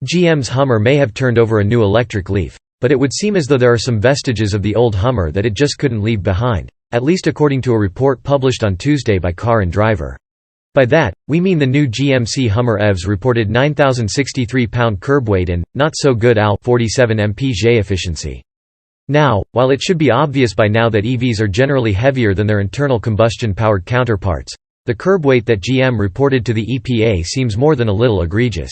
GM's Hummer may have turned over a new electric leaf, but it would seem as though there are some vestiges of the old Hummer that it just couldn't leave behind, at least according to a report published on Tuesday by Car and Driver. By that, we mean the new GMC Hummer EVs reported 9,063 pound curb weight and, not so good AL 47 mpg efficiency. Now, while it should be obvious by now that EVs are generally heavier than their internal combustion-powered counterparts, the curb weight that GM reported to the EPA seems more than a little egregious.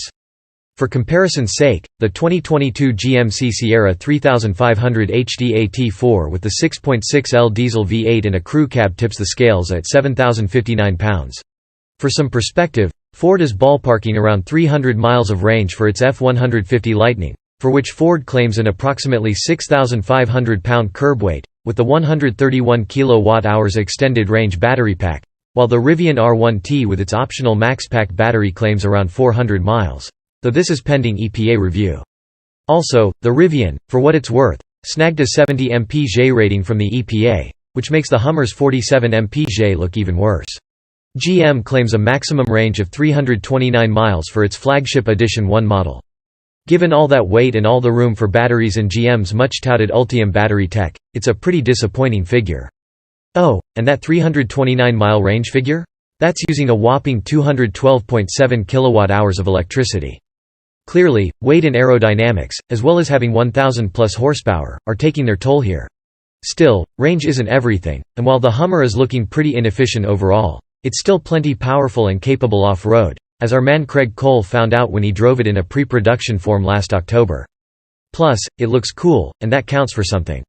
For comparison's sake, the 2022 GMC Sierra 3500 HD AT4 with the 6.6L diesel V8 and a crew cab tips the scales at 7,059 pounds. For some perspective, Ford is ballparking around 300 miles of range for its F-150 Lightning, for which Ford claims an approximately 6,500 pound curb weight, with the 131 kWh extended range battery pack, while the Rivian R1T with its optional MaxPack battery claims around 400 miles. Though this is pending EPA review. Also, the Rivian, for what it's worth, snagged a 70 mpg rating from the EPA, which makes the Hummer's 47 mpg look even worse. GM claims a maximum range of 329 miles for its flagship Edition 1 model. Given all that weight and all the room for batteries in GM's much-touted Ultium battery tech, it's a pretty disappointing figure. Oh, and that 329-mile range figure? That's using a whopping 212.7 kWh of electricity. Clearly, weight and aerodynamics, as well as having 1,000-plus horsepower, are taking their toll here. Still, range isn't everything, and while the Hummer is looking pretty inefficient overall, it's still plenty powerful and capable off-road, as our man Craig Cole found out when he drove it in a pre-production form last October. Plus, it looks cool, and that counts for something.